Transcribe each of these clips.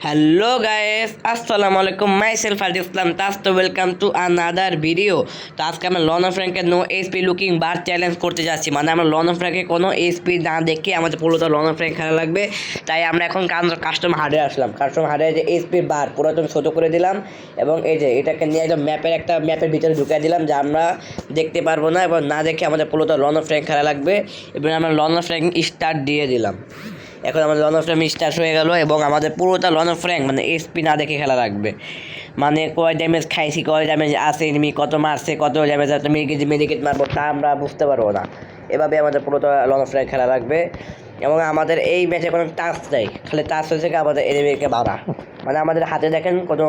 Hello guys, আসসালামু আলাইকুম। My self আল ইসলাম তাস তো ওয়েলকাম টু আনাদার ভিডিও। তো আজকে আমরা লন অফ র্যাঙ্কের নো এইচপি লুকিং বার চ্যালেঞ্জ করতে যাচ্ছি। মানে আমরা লন অফ র্যাঙ্কে কোনো এইচপি না দেখে আমাদের পুরোটা লন অফ র্যাঙ্ক খেলা লাগবে। তাই আমরা এখন কাস্টম হার্ডে আসলাম। কাস্টম হার্ডে যে এইচপি বার পুরোটা ছোটো করে দিলাম এবং এই যে এটাকে নিয়ে একদম ম্যাপের ভিতরে ঢুকিয়ে দিলাম, যা আমরা দেখতে পারবো না এবং না দেখে আমাদের পুরোটা লন অফ র্যাঙ্ক খেলা লাগবে। এবং আমরা লন অফ র্যাঙ্ক স্টার্ট দিয়ে দিলাম। এখন আমাদের লন অফ র্যাঙ্ক স্টার্ট হয়ে গেল এবং আমাদের পুরোটা লন অফ র্যাঙ্ক মানে এসপি না দেখে খেলা রাখবে। মানে কয় ড্যামেজ খাইছি, কয় ড্যামেজ আছে, এনিমি কত মারছে, কত ড্যামেজ আছে, মেডিকেট মারবো তা আমরা বুঝতে পারবো না। এভাবে আমাদের পুরোটা লন অফ র্যাঙ্ক খেলা রাখবে। এবং আমাদের এই ম্যাচে কোনো টাচ নেই, খালি টাচ হয়েছে কি আমাদের এনিমিকে মারা। মানে আমাদের হাতে দেখেন কোনো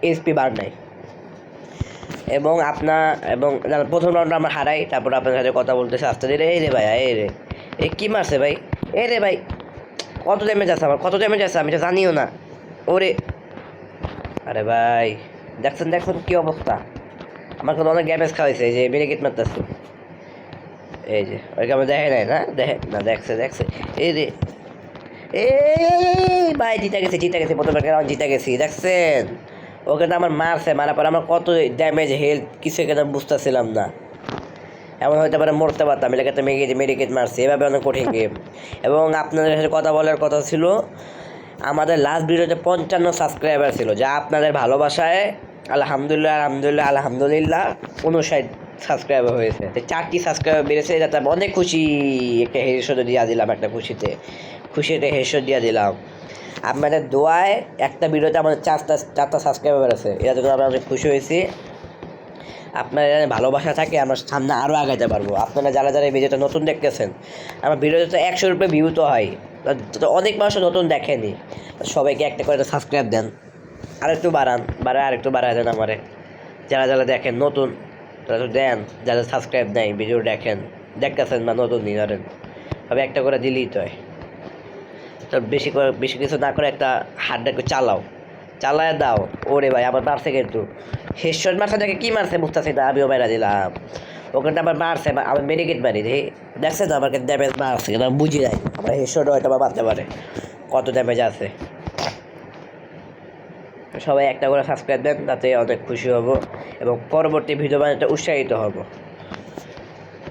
এসপি বার নেই। এবং প্রথম রাউন্ডে আমরা হারাই, তারপর আপনার সাথে কথা বলতেছে আস্তে ধীরে। এই রে ভাই, এই রে এ কী মারছে ভাই, এই রে ভাই কত ড্যামেজ আছে, আমার কত ড্যামেজ আছে আমি তো জানিও না। ওরে আরে ভাই, দেখছেন কী অবস্থা, আমার কিন্তু অনেক ড্যামেজ খাওয়াইছে। এই যে মেডিকেট মারতেছে, এই যে ওইকে আমার দেখে নাই না, দেখছে এই রে এই ভাই জিতে গেছে প্রথম রাউন্ড জিতে গেছি। দেখছেন ওকে তো আমার মারার পর আমার কত ড্যামেজ হেলথ কিছু এখানে বুঝতেছিলাম না। এমন হতে পারে মরতে পারতাম, এলাকাতে মেডিকেট মারছি। এভাবে অনেক কঠিন গেম। এবং আপনাদের সাথে কথা বলার কথা ছিল, আমাদের লাস্ট ভিডিওতে 55 সাবস্ক্রাইবার ছিল, যা আপনাদের ভালোবাসায় আলহামদুলিল্লাহ 59 সাবস্ক্রাইবার হয়েছে। 4টি সাবস্ক্রাইবার বেড়েছে, যাতে আমি অনেক খুশি। একটা হেডশট দিয়ে দিলাম, একটা খুশিতে হেডশট দিয়ে দিলাম। আপনাদের দোয়ায় একটা ভিডিওতে আমাদের চারটা সাবস্ক্রাইবার আছে, এটা জন্য আমরা অনেক খুশি হয়েছি। আপনারা ভালোবাসা থাকে আমরা সামনে আরও আগাইতে পারবো। আপনারা যারা এই ভিডিওটা নতুন দেখতেছেন, আমার ভিডিওতে তো 100 রুপে ভিউ তো হয়, তো অনেক মানুষ নতুন দেখেনি। সবাইকে একটা করে সাবস্ক্রাইব দেন, আরেকটু আরেকটু বাড়ায় দেন আমারে। যারা দেখেন নতুন তারা তো দেন, যারা সাবস্ক্রাইব নেয় ভিডিও দেখতেছেন বা নতুন নিয়ে ধরেন, তবে একটা করে দিলেই তো হয়। তো বেশি কিছু না করে একটা হাতটাকে চালায় দাও। ওরে ভাই আবার মারছে, কিন্তু হেডশট মারছে দেখে কি মারছে বুঝতেছি না, আমিও মেরা দিলাম। ওখানটা আবার মারছে, আমি মেডিকেট মারি দেখছে তো আমাকে ড্যামেজ মারছে, কিন্তু আমি বুঝি নাই আমার হেডশট হয়তো বা মারতে পারে, কত ড্যামেজ আছে। সবাই একটা করে সাবস্ক্রাইব দেন, তাতে অনেক খুশি হব এবং পরবর্তী ভিডিও বানাতে উৎসাহিত হব।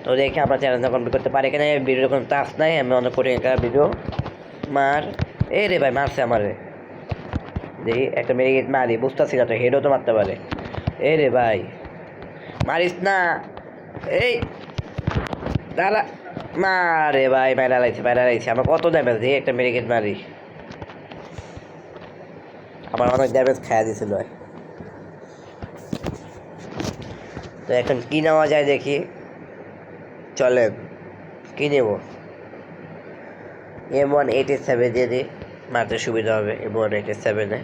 তো দেখে আমরা চ্যানেলটা কমপ্লিট করতে পারি কিনা, ভিডিওর কোনো টাচ নাই, আমি অনেক কঠিন একটা ভিডিও এই রে ভাই মারছে আমারে। দেখি একটা মেডিকেট মারি, বুঝতেছি না তো হেডও তো মারতে পারে। এই রে ভাই মারিস না, এই দাঁড়া, মারে ভাই মারা লাইছে আমার কত ড্যামেজ। দেখি একটা মেডিকেট মারি, আমার অনেক ড্যামেজ খাইয়া দিয়েছিল। তো এখন কি নেওয়া যায় দেখি, চলেন কি নেব। M187 দিয়ে দিই, মারতে সুবিধা হবে। M187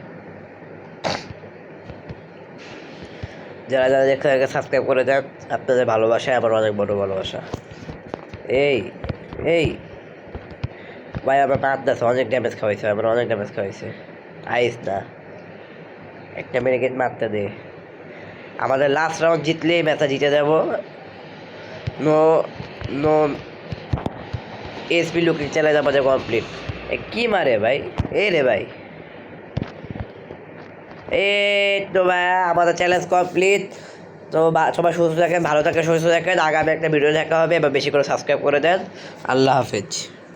যারা দেখতে থাকে সাবস্ক্রাইব করে দেন, আপনাদের ভালোবাসায় আমার অনেক বড় ভালোবাসা। এই ভাই আমার মারতেছে, অনেক ড্যামেজ খাওয়াইছে আইস না, একটা মেডিকেট মারতে দে। আমাদের লাস্ট রাউন্ড জিতলেই ম্যাচটা জিতে যাব। নো এসপি লুকিং চ্যালেঞ্জ আমাদের কমপ্লিট। কি মারে ভাই, এই রে ভাই তো ভাই আমাদের চ্যালেঞ্জ কমপ্লিট। তো সবাই সুস্থ থাকেন, ভালো থাকেন, সুস্থ থাকেন। আগামী একটা ভিডিও দেখা হবে, এবার বেশি করে সাবস্ক্রাইব করে দেন। আল্লাহ হাফেজ।